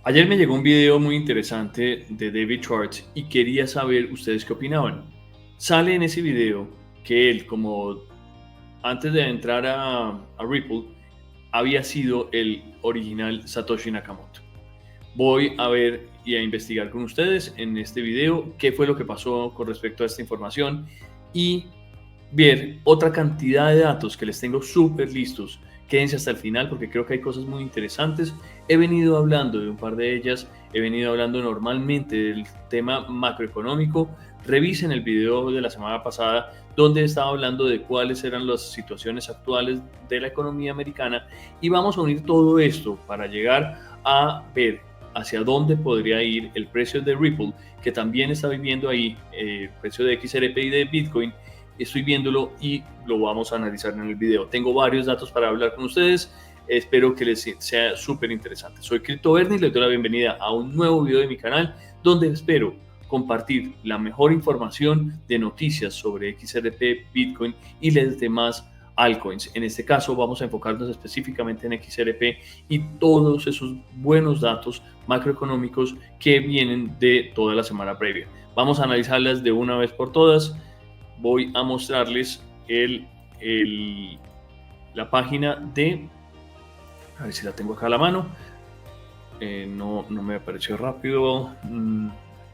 Ayer me llegó un video muy interesante de David Schwartz y quería saber ustedes qué opinaban. Sale en ese video que él, como antes de entrar a Ripple, había sido el original Satoshi Nakamoto. Voy a ver y a investigar con ustedes en este video qué fue lo que pasó con respecto a esta información y ver otra cantidad de datos que les tengo súper listos. Quédense hasta el final porque creo que hay cosas muy interesantes. He venido hablando de un par de ellas, he venido hablando normalmente del tema macroeconómico. Revisen el video de la semana pasada donde estaba hablando de cuáles eran las situaciones actuales de la economía americana y vamos a unir todo esto para llegar a ver hacia dónde podría ir el precio de Ripple, que también está viviendo ahí, el precio de XRP y de Bitcoin. Estoy viéndolo y lo vamos a analizar en el video. Tengo varios datos para hablar con ustedes. Espero que les sea súper interesante. Soy Crypto Bernie y les doy la bienvenida a un nuevo video de mi canal donde espero compartir la mejor información de noticias sobre XRP, Bitcoin y las demás altcoins. En este caso vamos a enfocarnos específicamente en XRP y todos esos buenos datos macroeconómicos que vienen de toda la semana previa. Vamos a analizarlas de una vez por todas. Voy a mostrarles la página de, a ver si la tengo acá a la mano, no me apareció rápido,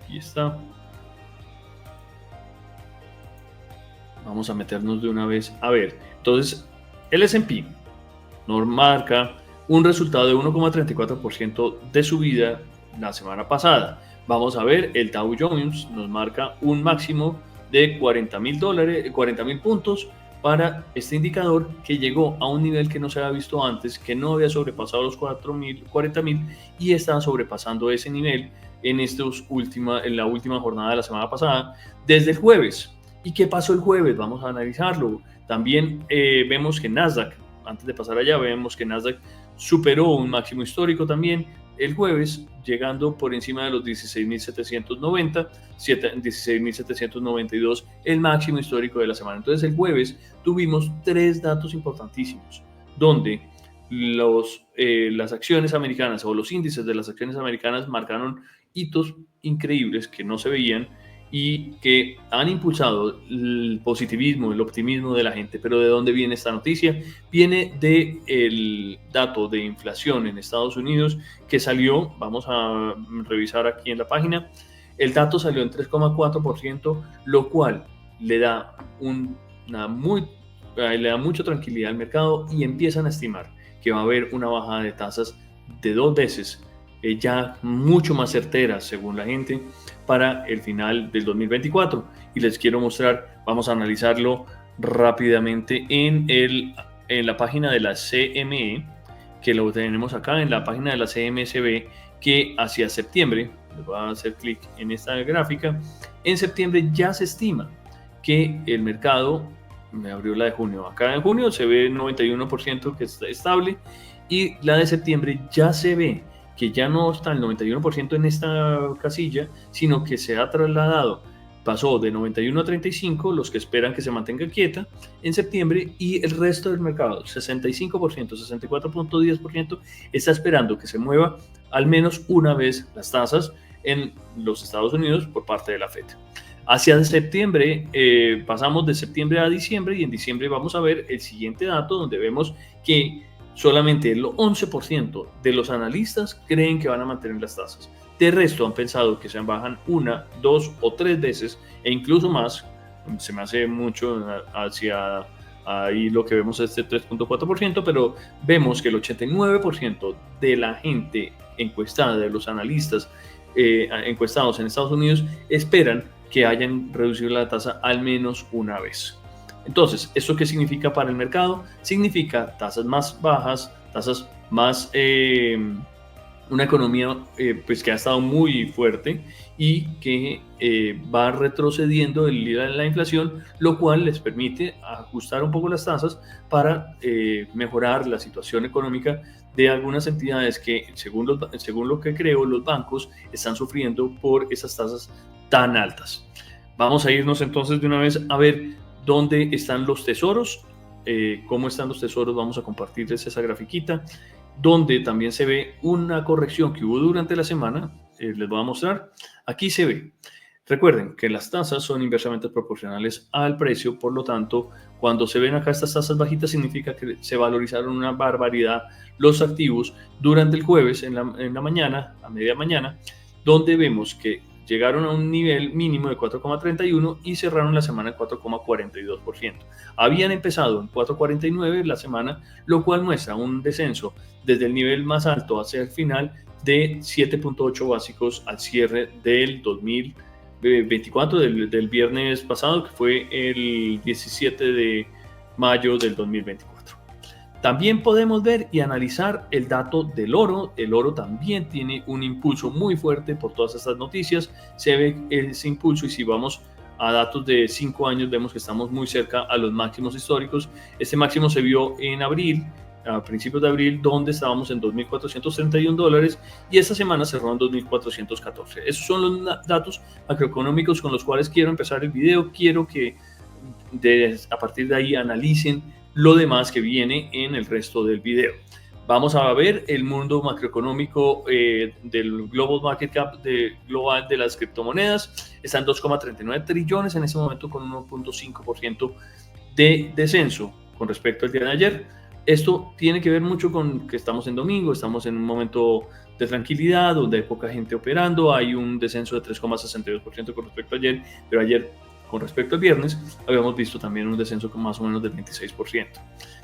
aquí está. Vamos a meternos de una vez, a ver, entonces el S&P nos marca un resultado de 1,34% de subida la semana pasada. Vamos a ver, el Dow Jones nos marca un máximo de $40,000, 40,000 puntos para este indicador que llegó a un nivel que no se había visto antes, que no había sobrepasado los 40,000 y está sobrepasando ese nivel en la última jornada de la semana pasada, desde el jueves. ¿Y qué pasó el jueves? Vamos a analizarlo. También vemos que Nasdaq, antes de pasar allá, vemos que Nasdaq superó un máximo histórico también el jueves, llegando por encima de los 16,790, 16,792, el máximo histórico de la semana. Entonces el jueves tuvimos tres datos importantísimos, donde las acciones americanas o los índices de las acciones americanas marcaron hitos increíbles que no se veían y que han impulsado el positivismo, el optimismo de la gente. Pero ¿de dónde viene esta noticia? Viene del dato de inflación en Estados Unidos que salió, vamos a revisar aquí en la página, el dato salió en 3,4%, lo cual le da mucha tranquilidad al mercado y empiezan a estimar que va a haber una bajada de tasas de 2 veces, ya mucho más certera según la gente, para el final del 2024. Y les quiero mostrar, vamos a analizarlo rápidamente en la página de la CME, que lo tenemos acá en la página de la CMSB, que hacia septiembre, les voy a hacer clic en esta gráfica, en septiembre ya se estima que el mercado, me abrió la de junio, acá en junio se ve 91% que está estable, y la de septiembre ya se ve que ya no está el 91% en esta casilla, sino que se ha trasladado, pasó de 91 a 35, los que esperan que se mantenga quieta en septiembre, y el resto del mercado, 65%, 64,10%, está esperando que se mueva al menos una vez las tasas en los Estados Unidos por parte de la Fed. Hacia septiembre, pasamos de septiembre a diciembre, y en diciembre vamos a ver el siguiente dato donde vemos que solamente el 11% de los analistas creen que van a mantener las tasas. De resto han pensado que se bajan una, dos o tres veces e incluso más. Se me hace mucho hacia ahí lo que vemos es este 3,4%, pero vemos que el 89% de la gente encuestada, de los analistas encuestados en Estados Unidos, esperan que hayan reducido la tasa al menos una vez. Entonces, ¿esto qué significa para el mercado? Significa tasas más bajas, tasas más, una economía pues que ha estado muy fuerte y que va retrocediendo la inflación, lo cual les permite ajustar un poco las tasas para mejorar la situación económica de algunas entidades que, según lo que creo, los bancos están sufriendo por esas tasas tan altas. Vamos a irnos entonces de una vez a ver dónde están los tesoros, cómo están los tesoros. Vamos a compartirles esa grafiquita. donde también se ve una corrección que hubo durante la semana. Les voy a mostrar. Aquí se ve. Recuerden que las tasas son inversamente proporcionales al precio, por lo tanto, cuando se ven acá estas tasas bajitas significa que se valorizaron una barbaridad los activos durante el jueves en la mañana, a media mañana, donde vemos que llegaron a un nivel mínimo de 4,31 y cerraron la semana en 4,42%. Habían empezado en 4,49 la semana, lo cual muestra un descenso desde el nivel más alto hacia el final de 7,8 básicos al cierre del 2024, del viernes pasado, que fue el 17 de mayo del 2024. También podemos ver y analizar el dato del oro. El oro también tiene un impulso muy fuerte por todas estas noticias. Se ve ese impulso y si vamos a datos de 5 años vemos que estamos muy cerca a los máximos históricos. Este máximo se vio en abril, a principios de abril, donde estábamos en $2.431 y esta semana cerró en 2.414. Esos son los datos macroeconómicos con los cuales quiero empezar el video. Quiero que a partir de ahí analicen lo demás que viene en el resto del video. Vamos a ver el mundo macroeconómico del Global Market Cap global de las criptomonedas. Está en 2,39 trillones en este momento, con 1,5% de descenso con respecto al día de ayer. Esto tiene que ver mucho con que estamos en domingo, estamos en un momento de tranquilidad, donde hay poca gente operando. Hay un descenso de 3,62% con respecto a ayer, pero ayer, con respecto al viernes, habíamos visto también un descenso con más o menos del 26%.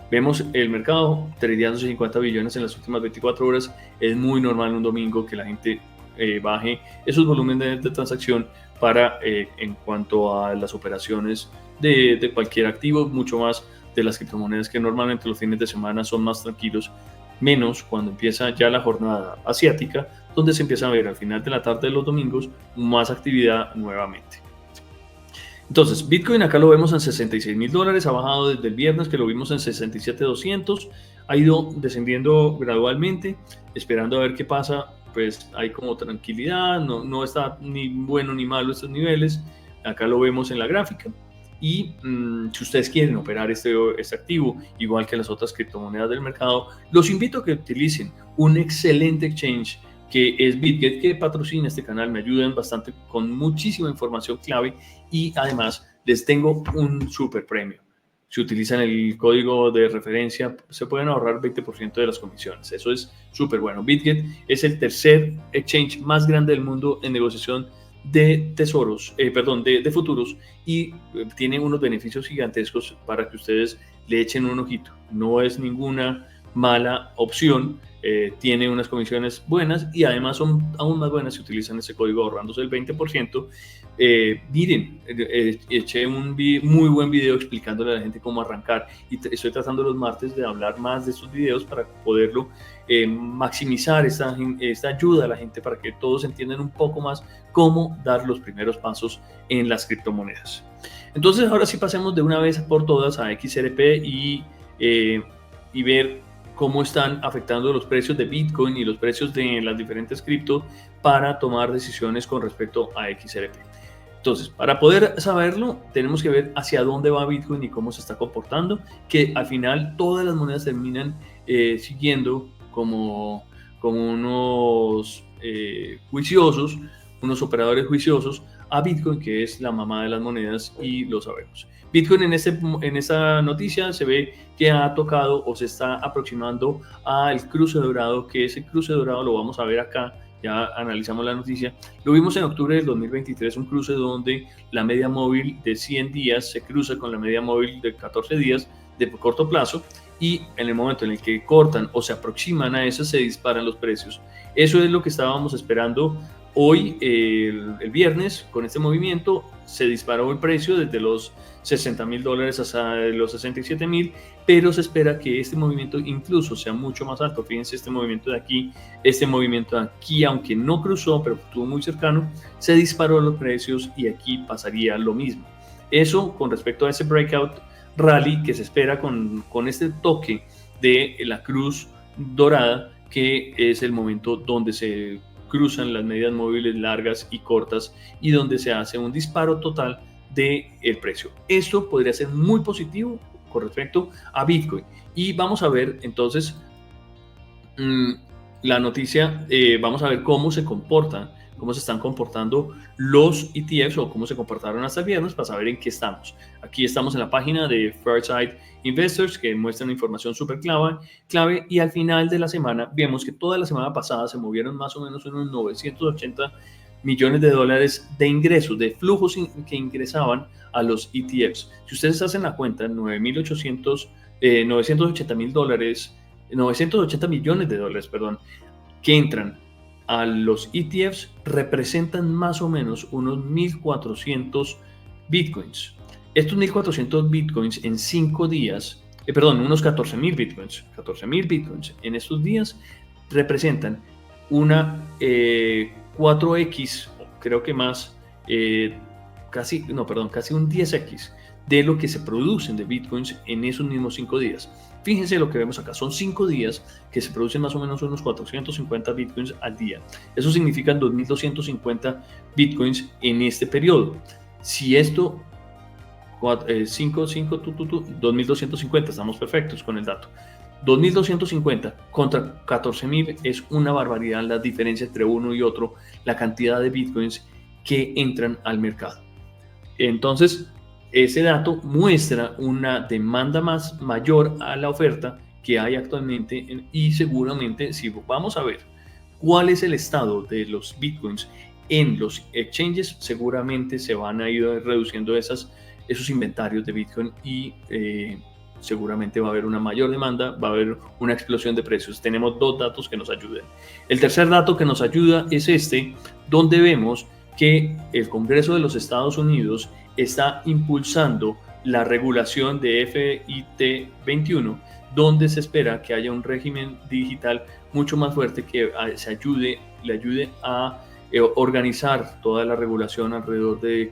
Vemos el mercado tradeándose 50 billones en las últimas 24 horas. Es muy normal un domingo que la gente baje esos volúmenes de transacción para en cuanto a las operaciones de cualquier activo, mucho más de las criptomonedas, que normalmente los fines de semana son más tranquilos, menos cuando empieza ya la jornada asiática, donde se empieza a ver al final de la tarde de los domingos más actividad nuevamente. Entonces, Bitcoin acá lo vemos en $66,000, ha bajado desde el viernes que lo vimos en 67,200, ha ido descendiendo gradualmente, esperando a ver qué pasa. Pues hay como tranquilidad, no está ni bueno ni malo estos niveles. Acá lo vemos en la gráfica. Y si ustedes quieren operar este activo, igual que las otras criptomonedas del mercado, los invito a que utilicen un excelente exchange que es BitGet, que patrocina este canal. Me ayudan bastante con muchísima información clave y además les tengo un super premio. Si utilizan el código de referencia, se pueden ahorrar 20% de las comisiones. Eso es súper bueno. BitGet es el tercer exchange más grande del mundo en negociación de tesoros, de futuros, y tiene unos beneficios gigantescos para que ustedes le echen un ojito. No es ninguna mala opción. Tiene unas comisiones buenas y además son aún más buenas si utilizan ese código ahorrándose el 20%. Miren, eché un muy buen video explicándole a la gente cómo arrancar y estoy tratando los martes de hablar más de estos videos para poderlo maximizar esta ayuda a la gente, para que todos entiendan un poco más cómo dar los primeros pasos en las criptomonedas. Entonces ahora sí pasemos de una vez por todas a XRP y ver cómo están afectando los precios de Bitcoin y los precios de las diferentes criptos para tomar decisiones con respecto a XRP. Entonces, para poder saberlo, tenemos que ver hacia dónde va Bitcoin y cómo se está comportando, que al final todas las monedas terminan siguiendo como unos juiciosos, unos operadores juiciosos a Bitcoin, que es la mamá de las monedas, y lo sabemos. Bitcoin en esta noticia se ve que ha tocado o se está aproximando al cruce dorado, que ese cruce dorado lo vamos a ver acá. Ya analizamos la noticia, lo vimos en octubre del 2023, un cruce donde la media móvil de 100 días se cruza con la media móvil de 14 días de corto plazo, y en el momento en el que cortan o se aproximan a eso, se disparan los precios. Eso es lo que estábamos esperando. Hoy, el viernes, con este movimiento, se disparó el precio desde los $60,000 hasta los 67,000, pero se espera que este movimiento incluso sea mucho más alto. Fíjense este movimiento de aquí, aunque no cruzó, pero estuvo muy cercano, se disparó los precios y aquí pasaría lo mismo. Eso con respecto a ese breakout rally que se espera con este toque de la cruz dorada, que es el momento donde se cruzan las medias móviles largas y cortas y donde se hace un disparo total del precio. Esto podría ser muy positivo con respecto a Bitcoin. Y vamos a ver entonces mm, la noticia, vamos a ver cómo se comportan, cómo se están comportando los ETFs o cómo se comportaron hasta el viernes para saber en qué estamos. Aquí estamos en la página de Fairchild Investors que muestran información súper clave y al final de la semana vemos que toda la semana pasada se movieron más o menos unos 980 millones de dólares de ingresos, de flujos que ingresaban a los ETFs. Si ustedes hacen la cuenta, 980 mil dólares, 980 millones de dólares, perdón, que entran a los ETFs representan más o menos unos 1.400 bitcoins. Estos 1.400 bitcoins en 5 días, unos 14.000 bitcoins, 14.000 bitcoins en estos días representan una 4x, creo que más, casi un 10x de lo que se producen de bitcoins en esos mismos 5 días. Fíjense lo que vemos acá, son 5 días que se producen más o menos unos 450 bitcoins al día. Eso significa 2.250 bitcoins en este periodo. Si esto, 2.250, estamos perfectos con el dato. 2.250 contra 14.000 es una barbaridad la diferencia entre uno y otro, la cantidad de bitcoins que entran al mercado. Entonces, ese dato muestra una demanda mayor a la oferta que hay actualmente y seguramente si vamos a ver cuál es el estado de los bitcoins en los exchanges, seguramente se van a ir reduciendo esos inventarios de bitcoin y seguramente va a haber una mayor demanda, va a haber una explosión de precios. Tenemos 2 datos que nos ayudan. El tercer dato que nos ayuda es donde vemos que el Congreso de los Estados Unidos está impulsando la regulación de FIT 21, donde se espera que haya un régimen digital mucho más fuerte que le ayude a organizar toda la regulación alrededor de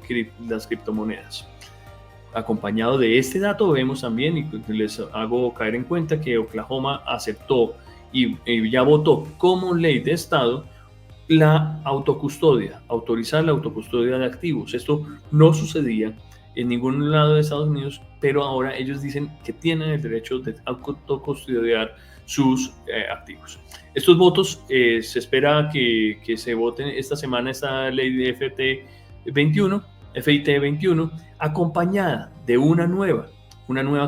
las criptomonedas. Acompañado de este dato vemos también, y les hago caer en cuenta, que Oklahoma aceptó y ya votó como ley de estado la autocustodia, autorizar la autocustodia de activos. Esto no sucedía en ningún lado de Estados Unidos, pero ahora ellos dicen que tienen el derecho de autocustodiar sus activos. Estos votos se espera que se voten esta semana esta ley de FIT 21, acompañada de una nueva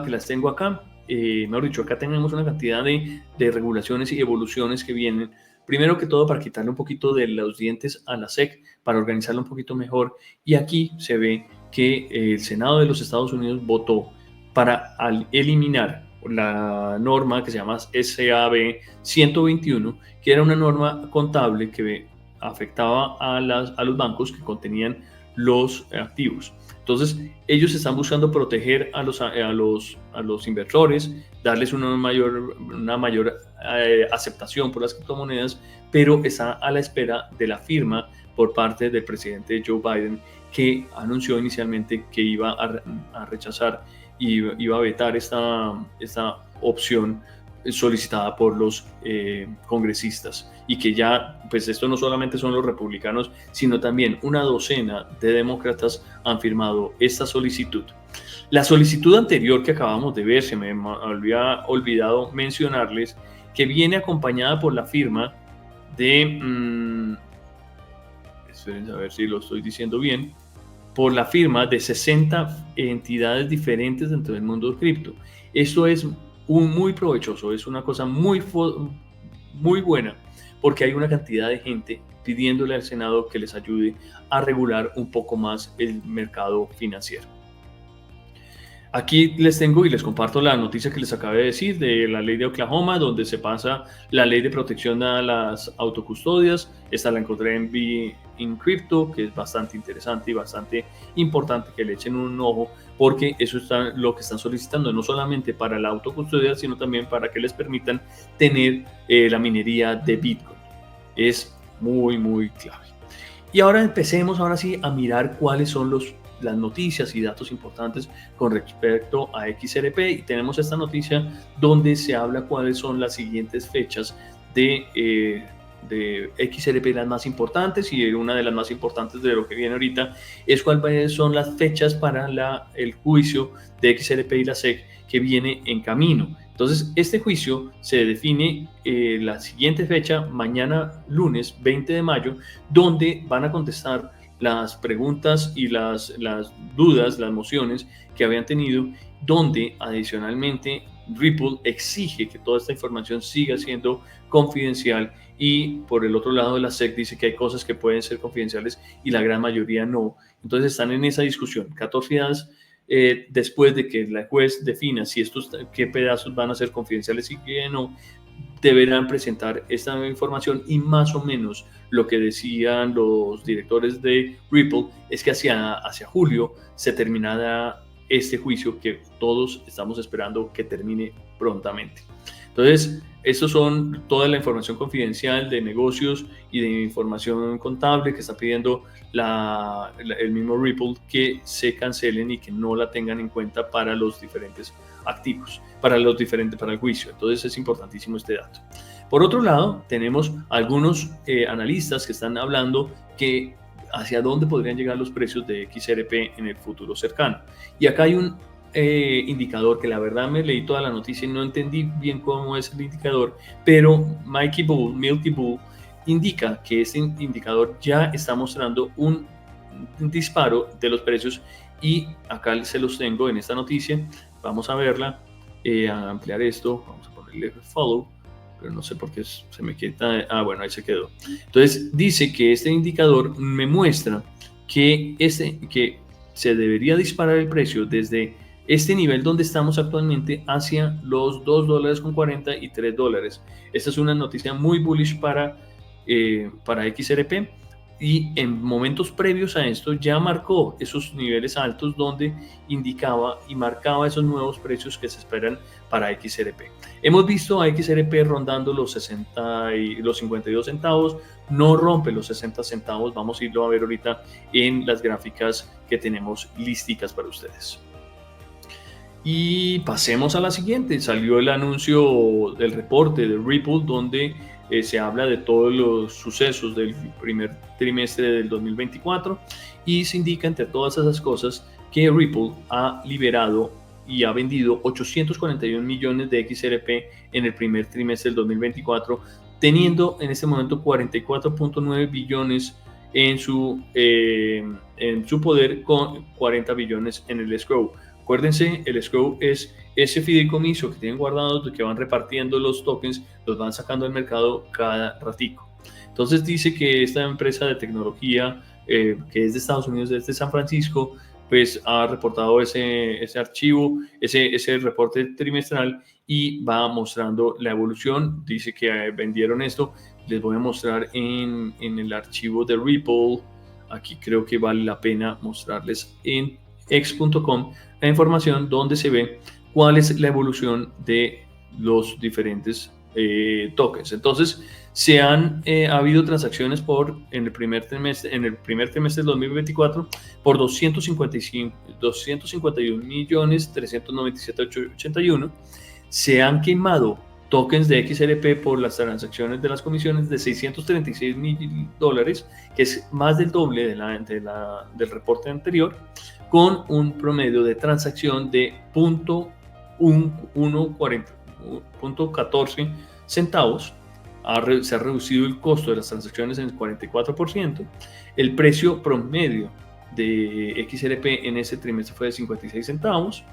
que las tengo acá. Mejor dicho, acá tenemos una cantidad de regulaciones y evoluciones que vienen. Primero que todo, para quitarle un poquito de los dientes a la SEC, para organizarla un poquito mejor. Y aquí se ve que el Senado de los Estados Unidos votó para eliminar la norma que se llama SAB 121, que era una norma contable que afectaba a los bancos que contenían los activos. Entonces, ellos están buscando proteger a los inversores, darles una mayor aceptación por las criptomonedas, pero está a la espera de la firma por parte del presidente Joe Biden, que anunció inicialmente que iba a rechazar y iba a vetar esta opción solicitada por los congresistas, y que ya, pues esto no solamente son los republicanos, sino también una docena de demócratas han firmado esta solicitud. La solicitud anterior que acabamos de ver, se me había olvidado mencionarles, que viene acompañada por la firma de, esperen a ver si lo estoy diciendo bien, por la firma de 60 entidades diferentes dentro del mundo de cripto. Esto es muy provechoso, es una cosa muy buena, porque hay una cantidad de gente pidiéndole al Senado que les ayude a regular un poco más el mercado financiero. Aquí les tengo y les comparto la noticia que les acabé de decir de la ley de Oklahoma, donde se pasa la ley de protección a las autocustodias. Esta la encontré en Be in Crypto, que es bastante interesante y bastante importante que le echen un ojo, porque eso es lo que están solicitando, no solamente para la autocustodia, sino también para que les permitan tener la minería de Bitcoin. Es muy clave. Y ahora empecemos a mirar cuáles son las noticias y datos importantes con respecto a XRP, y tenemos esta noticia donde se habla cuáles son las siguientes fechas de XRP, las más importantes, y una de las más importantes de lo que viene ahorita es cuáles son las fechas para el juicio de XRP y la SEC que viene en camino. Entonces, este juicio se define la siguiente fecha, mañana lunes 20 de mayo, donde van a contestar las preguntas y las dudas, las mociones que habían tenido, donde adicionalmente Ripple exige que toda esta información siga siendo confidencial y por el otro lado la SEC dice que hay cosas que pueden ser confidenciales y la gran mayoría no. Entonces están en esa discusión. 14 días después de que la juez defina si estos, qué pedazos van a ser confidenciales y qué no, deberán presentar esta información y más o menos lo que decían los directores de Ripple es que hacia julio se terminará este juicio que todos estamos esperando que termine prontamente. Entonces, estos son toda la información confidencial de negocios y de información contable que está pidiendo el mismo Ripple que se cancelen y que no la tengan en cuenta para los diferentes activos, para el juicio. Entonces es importantísimo este dato. Por otro lado, tenemos algunos analistas que están hablando que hacia dónde podrían llegar los precios de XRP en el futuro cercano. Y acá hay un indicador que la verdad me leí toda la noticia y no entendí bien cómo es el indicador, pero Milky Bull indica que este indicador ya está mostrando un disparo de los precios y acá se los tengo en esta noticia. Vamos a verla, a ampliar esto, vamos a ponerle follow, pero no sé por qué se me quita. Bueno, ahí se quedó. Entonces dice que este indicador me muestra que se debería disparar el precio desde este nivel donde estamos actualmente hacia los $2.40 y $3. Esta es una noticia muy bullish para XRP y en momentos previos a esto ya marcó esos niveles altos donde indicaba y marcaba esos nuevos precios que se esperan para XRP. Hemos visto a XRP rondando los 60 y los 52 centavos, no rompe los 60 centavos, vamos a irlo a ver ahorita en las gráficas que tenemos listicas para ustedes. Y pasemos a la siguiente. Salió el anuncio del reporte de Ripple donde se habla de todos los sucesos del primer trimestre del 2024 y se indica entre todas esas cosas que Ripple ha liberado y ha vendido 841 millones de XRP en el primer trimestre del 2024, teniendo en este momento 44.9 billones en su poder con 40 billones en el escrow. Acuérdense, el escrow es ese fideicomiso que tienen guardados, que van repartiendo los tokens, los van sacando al mercado cada ratico. Entonces dice que esta empresa de tecnología que es de Estados Unidos, desde San Francisco, pues ha reportado ese archivo, ese reporte trimestral y va mostrando la evolución. Dice que vendieron esto. Les voy a mostrar en el archivo de Ripple. Aquí creo que vale la pena mostrarles en x.com la información donde se ve cuál es la evolución de los diferentes tokens. Entonces, ha habido transacciones en el primer trimestre del 2024 por 251.397.881. Se han quemado tokens de XRP por las transacciones de las comisiones de $636,000, que es más del doble del reporte anterior, con un promedio de transacción de 0.14 centavos. Se ha reducido el costo de las transacciones en el 44%. El precio promedio de XRP en ese trimestre fue de 56 centavos.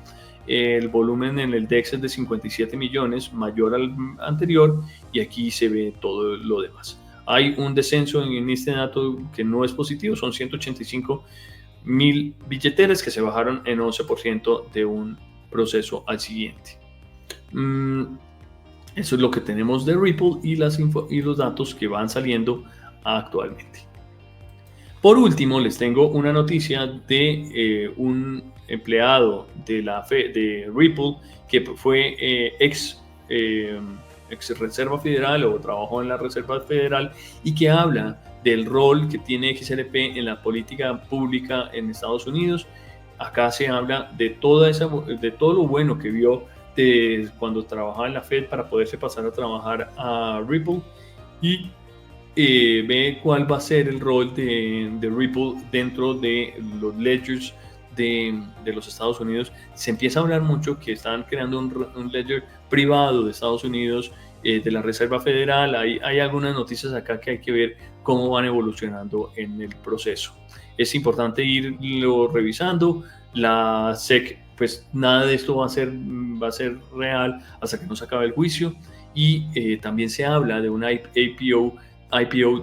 El volumen en el DEX es de 57 millones, mayor al anterior, y aquí se ve todo lo demás. Hay un descenso en este dato que no es positivo, son 185,000 billeteras que se bajaron en 11% de un proceso al siguiente. Eso es lo que tenemos de Ripple y los datos que van saliendo actualmente. Por último, les tengo una noticia de un empleado de Ripple que fue ex Reserva Federal o trabajó en la Reserva Federal y que habla del rol que tiene XRP en la política pública en Estados Unidos. Acá se habla de todo lo bueno que vio cuando trabajaba en la Fed para poderse pasar a trabajar a Ripple y ve cuál va a ser el rol de Ripple dentro de los ledgers de los Estados Unidos, se empieza a hablar mucho que están creando un ledger privado de Estados Unidos, de la Reserva Federal. Hay algunas noticias acá que hay que ver cómo van evolucionando en el proceso. Es importante irlo revisando. La SEC, pues nada de esto va a ser real hasta que no se acabe el juicio, y también se habla de una IPO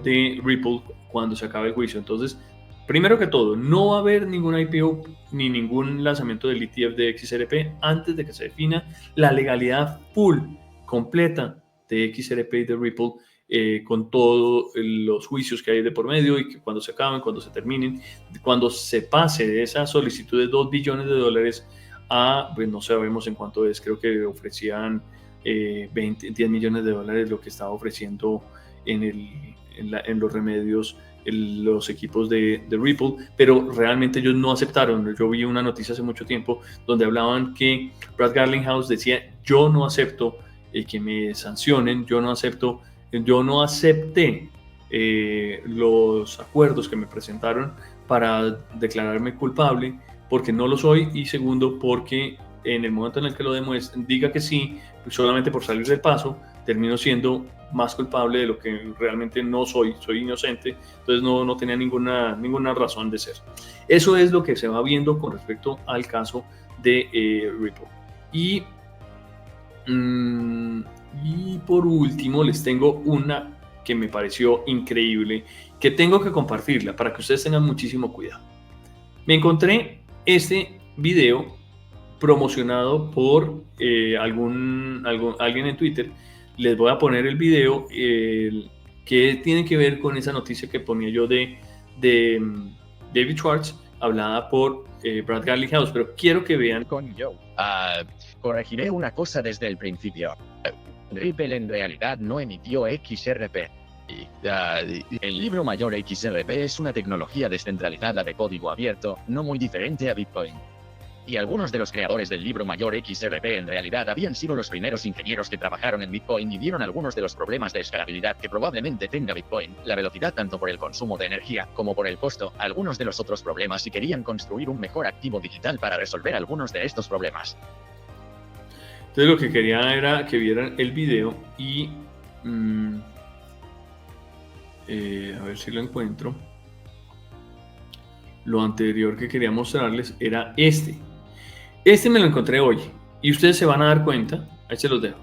de Ripple cuando se acabe el juicio. Entonces, primero que todo, no va a haber ningún IPO ni ningún lanzamiento del ETF de XRP antes de que se defina la legalidad full, completa de XRP y de Ripple, con todos los juicios que hay de por medio, y que cuando se acaben, cuando se terminen, cuando se pase de esa solicitud de $2 billones a, pues no sabemos en cuánto es, creo que ofrecían 10 millones de dólares lo que estaba ofreciendo en los remedios los equipos de Ripple, pero realmente ellos no aceptaron. Yo vi una noticia hace mucho tiempo donde hablaban que Brad Garlinghouse decía: yo no acepto que me sancionen, yo no acepté los acuerdos que me presentaron para declararme culpable, porque no lo soy, y segundo, porque en el momento en el que lo demuestre, diga que sí, pues solamente por salir del paso, termino siendo más culpable de lo que realmente no soy inocente. Entonces no tenía ninguna razón de ser. Eso es lo que se va viendo con respecto al caso de Ripple. Y por último les tengo una que me pareció increíble, que tengo que compartirla para que ustedes tengan muchísimo cuidado. Me encontré este video promocionado por alguien en Twitter. Les voy a poner el video que tiene que ver con esa noticia que ponía yo de David Schwartz, hablada por Brad Garlinghouse, pero quiero que vean. Con Joe. Corregiré una cosa desde el principio. Ripple en realidad no emitió XRP. El libro mayor XRP es una tecnología descentralizada de código abierto, no muy diferente a Bitcoin. Y algunos de los creadores del libro mayor XRP en realidad habían sido los primeros ingenieros que trabajaron en Bitcoin y vieron algunos de los problemas de escalabilidad que probablemente tenga Bitcoin, la velocidad tanto por el consumo de energía como por el costo, algunos de los otros problemas, y querían construir un mejor activo digital para resolver algunos de estos problemas. Entonces lo que quería era que vieran el video y a ver si lo encuentro. Lo anterior que quería mostrarles era este. Este me lo encontré hoy y ustedes se van a dar cuenta. Ahí se los dejo.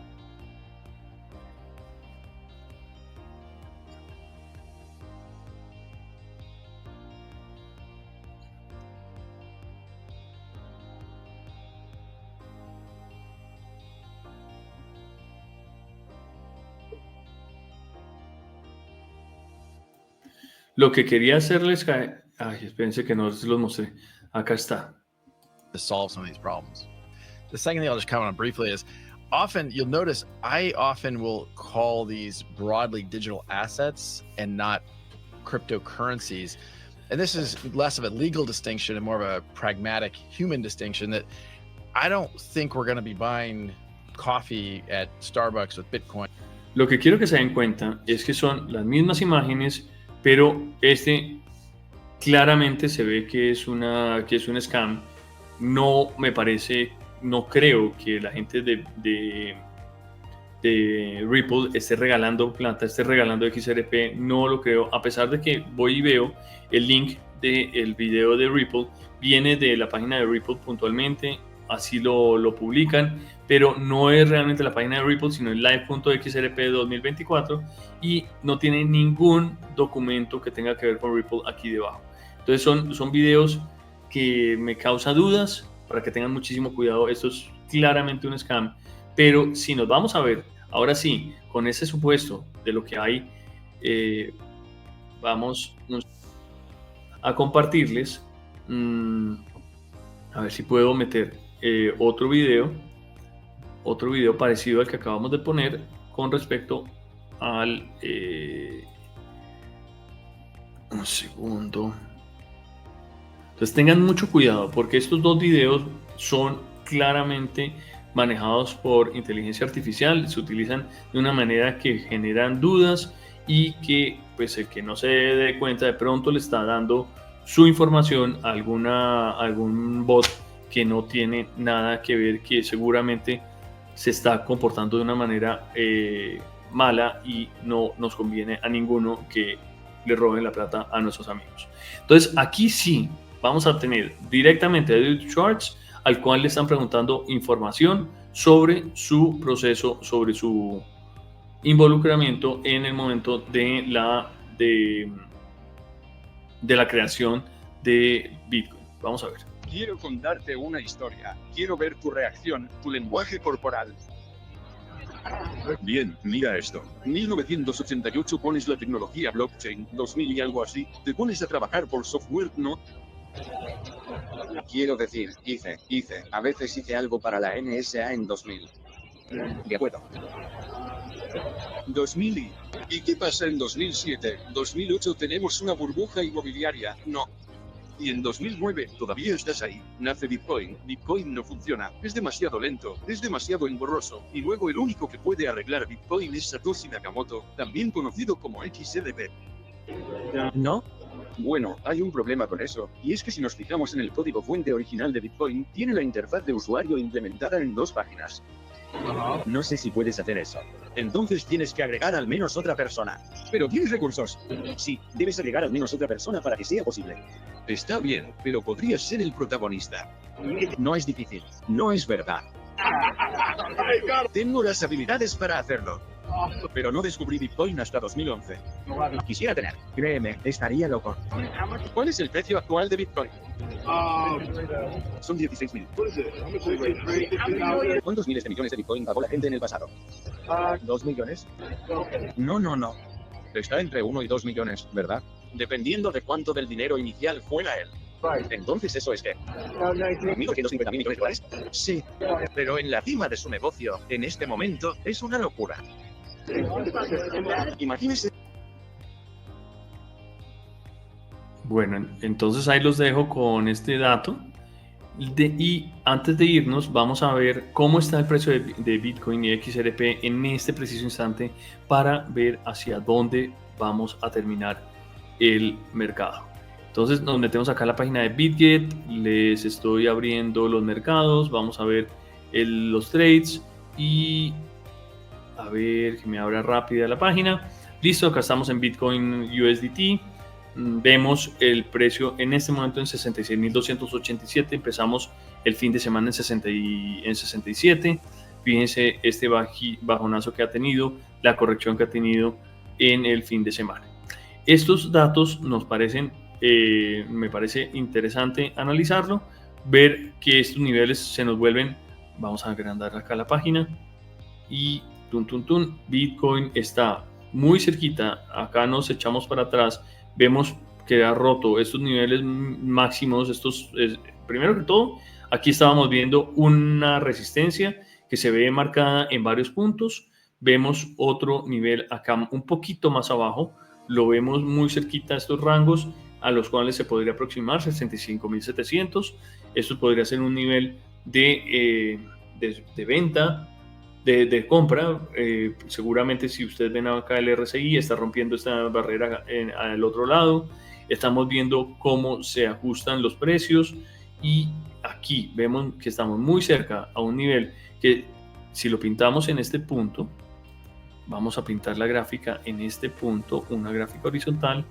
Lo que quería hacerles... Ay, espérense que no se los mostré. Acá está. To solve some of these problems. The second thing I'll just comment on briefly is, often you'll notice I often will call these broadly digital assets and not cryptocurrencies. And this is less of a legal distinction and more of a pragmatic human distinction, that I don't think we're going to be buying coffee at Starbucks with Bitcoin. Lo que quiero que se den cuenta es que son las mismas imágenes, pero claramente se ve que es un scam. No me parece, no creo que la gente de Ripple esté regalando plata, esté regalando XRP. No lo creo, a pesar de que voy y veo el link del video de Ripple, viene de la página de Ripple puntualmente, así lo publican, pero no es realmente la página de Ripple, sino el live.xrp 2024, y no tiene ningún documento que tenga que ver con Ripple aquí debajo. Entonces son videos que me causa dudas, para que tengan muchísimo cuidado. Esto es claramente un scam, pero si nos vamos a ver, ahora sí, con ese supuesto de lo que hay, vamos a compartirles, a ver si puedo meter otro video parecido al que acabamos de poner con respecto al... un segundo. Entonces tengan mucho cuidado, porque estos dos videos son claramente manejados por inteligencia artificial, se utilizan de una manera que generan dudas, y que pues el que no se dé cuenta de pronto le está dando su información a algún bot que no tiene nada que ver, que seguramente se está comportando de una manera mala y no nos conviene a ninguno que le roben la plata a nuestros amigos. Entonces aquí sí vamos a tener directamente a Edward Schwartz, al cual le están preguntando información sobre su proceso, sobre su involucramiento en el momento de la creación de Bitcoin. Vamos a ver. Quiero contarte una historia. Quiero ver tu reacción, tu lenguaje corporal. Bien, mira esto. 1988 pones la tecnología blockchain, 2000 y algo así, te pones a trabajar por software, ¿no? Quiero decir, a veces hice algo para la NSA en 2000. De acuerdo. 2000 ¿y qué pasa en 2007? 2008 tenemos una burbuja inmobiliaria, no. Y en 2009, todavía estás ahí, nace Bitcoin, Bitcoin no funciona, es demasiado lento, es demasiado engorroso, y luego el único que puede arreglar Bitcoin es Satoshi Nakamoto, también conocido como XRP. ¿No? Bueno, hay un problema con eso, y es que si nos fijamos en el código fuente original de Bitcoin, tiene la interfaz de usuario implementada en 2 páginas. No sé si puedes hacer eso. Entonces tienes que agregar al menos otra persona. Pero tienes recursos. Sí, debes agregar al menos otra persona para que sea posible. Está bien, pero podrías ser el protagonista. No es difícil. No es verdad. Tengo las habilidades para hacerlo. Pero no descubrí Bitcoin hasta 2011. Quisiera tener. Créeme, estaría loco. ¿Cuál es el precio actual de Bitcoin? Son 16.000. ¿Cuántos miles de millones de Bitcoin pagó la gente en el pasado? ¿2 millones? No. Está entre 1 y 2 millones, ¿verdad? Dependiendo de cuánto del dinero inicial fuera él. Entonces eso es que... ¿1.250.000 millones de dólares? Sí, pero en la cima de su negocio, en este momento, es una locura. Imagínese. Bueno, entonces ahí los dejo con este dato. Y antes de irnos, vamos a ver cómo está el precio de Bitcoin y XRP en este preciso instante para ver hacia dónde vamos a terminar el mercado. Entonces nos metemos acá a la página de Bitget, les estoy abriendo los mercados, vamos a ver los trades y a ver que me abra rápida la página. Listo, acá estamos en Bitcoin USDT. Vemos el precio en este momento en 66.287. Empezamos el fin de semana en 67. Fíjense este bajonazo que ha tenido, la corrección que ha tenido en el fin de semana. Estos datos nos parecen, me parece interesante analizarlo, ver que estos niveles se nos vuelven. Vamos a agrandar acá la página y Bitcoin está muy cerquita. Acá nos echamos para atrás. Vemos que ha roto estos niveles máximos. Primero que todo, aquí estábamos viendo una resistencia que se ve marcada en varios puntos. Vemos otro nivel acá un poquito más abajo. Lo vemos muy cerquita a estos rangos a los cuales se podría aproximar 65.700. Esto podría ser un nivel de venta, de compra. Seguramente si ustedes ven acá el RSI está rompiendo esta barrera al otro lado. Estamos viendo cómo se ajustan los precios y aquí vemos que estamos muy cerca a un nivel que si lo pintamos en este punto, vamos a pintar la gráfica en este punto, una gráfica horizontal,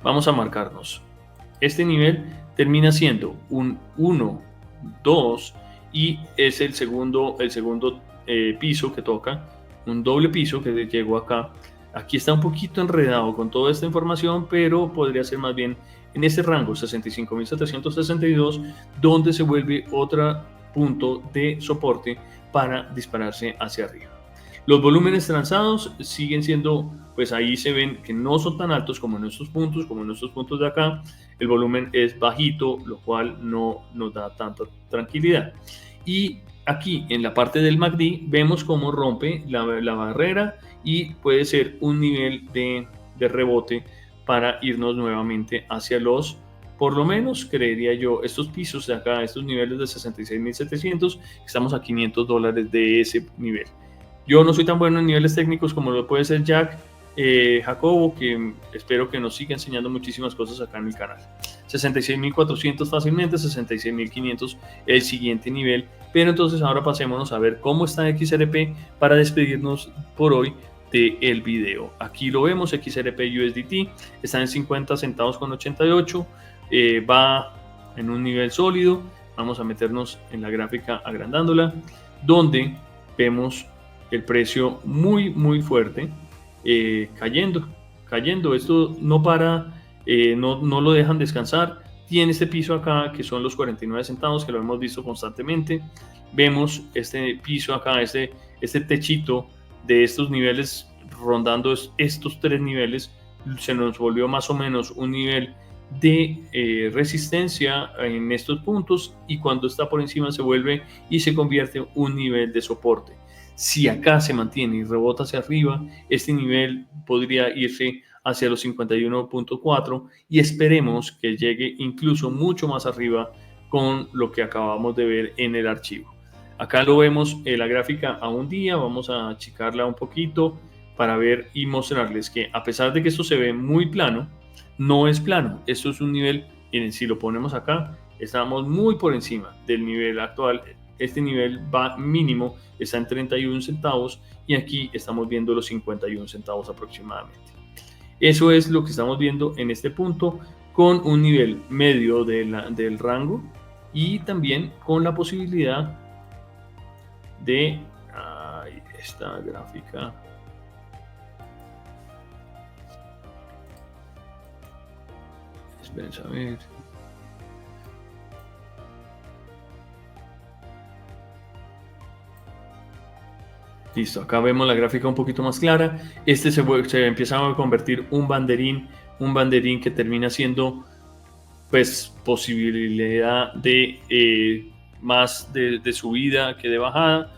vamos a marcarnos. Este nivel termina siendo un 1, 2 y es el segundo piso que toca, un doble piso que llegó acá. Aquí está un poquito enredado con toda esta información, pero podría ser más bien en este rango 65.762, donde se vuelve otro punto de soporte para dispararse hacia arriba. Los volúmenes transados siguen siendo, pues ahí se ven que no son tan altos como en estos puntos de acá. El volumen es bajito, lo cual no nos da tanta tranquilidad. Y aquí en la parte del MACD vemos cómo rompe la barrera y puede ser un nivel de rebote para irnos nuevamente hacia los, por lo menos creería yo, estos pisos de acá, estos niveles de 66.700, estamos a $500 de ese nivel. Yo no soy tan bueno en niveles técnicos como lo puede ser Jacobo, que espero que nos siga enseñando muchísimas cosas acá en el canal. 66.400 fácilmente, 66.500 el siguiente nivel. Pero entonces ahora pasémonos a ver cómo está XRP para despedirnos por hoy del video. Aquí lo vemos, XRP USDT está en 50 centavos con 88, va en un nivel sólido. Vamos a meternos en la gráfica agrandándola, donde vemos el precio muy fuerte, cayendo. Esto no para, no lo dejan descansar. Tiene este piso acá que son los 49 centavos, que lo hemos visto constantemente. Vemos este piso acá, este techito de estos niveles, rondando estos 3 niveles. Se nos volvió más o menos un nivel de resistencia en estos puntos, y cuando está por encima se vuelve y se convierte en un nivel de soporte. Si acá se mantiene y rebota hacia arriba, este nivel podría irse hacia los 51.4 y esperemos que llegue incluso mucho más arriba con lo que acabamos de ver en el archivo. Acá lo vemos en la gráfica a un día. Vamos a achicarla un poquito para ver y mostrarles que a pesar de que esto se ve muy plano, no es plano. Esto es un nivel, miren, si lo ponemos acá, estamos muy por encima del nivel actual. Este nivel va mínimo, está en 31 centavos y aquí estamos viendo los 51 centavos aproximadamente. Eso es lo que estamos viendo en este punto, con un nivel medio del rango y también con la posibilidad de esta gráfica. Esperen a ver. Listo, acá vemos la gráfica un poquito más clara. Este se empieza a convertir un banderín que termina siendo pues posibilidad de más de subida que de bajada.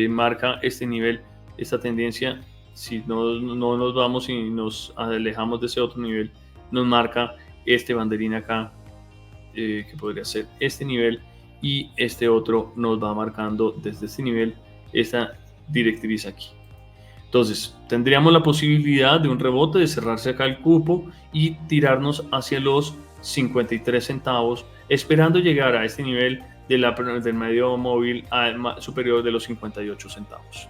Marca este nivel, esta tendencia. Si no nos vamos y nos alejamos de ese otro nivel, nos marca este banderín acá, que podría ser este nivel, y este otro nos va marcando desde este nivel esta directriz aquí. Entonces tendríamos la posibilidad de un rebote, de cerrarse acá el cupo y tirarnos hacia los 53 centavos, esperando llegar a este nivel del medio móvil superior de los 58 centavos.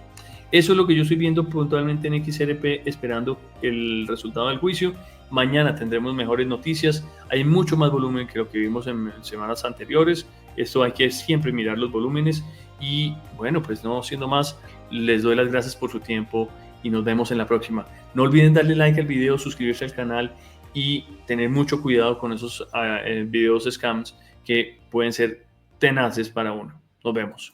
Eso es lo que yo estoy viendo puntualmente en XRP, esperando el resultado del juicio. Mañana tendremos mejores noticias. Hay mucho más volumen que lo que vimos en semanas anteriores. Esto hay que siempre mirar los volúmenes. Y bueno, pues no siendo más, les doy las gracias por su tiempo y nos vemos en la próxima. No olviden darle like al video, suscribirse al canal y tener mucho cuidado con esos videos scams que pueden ser tenaces para uno. Nos vemos.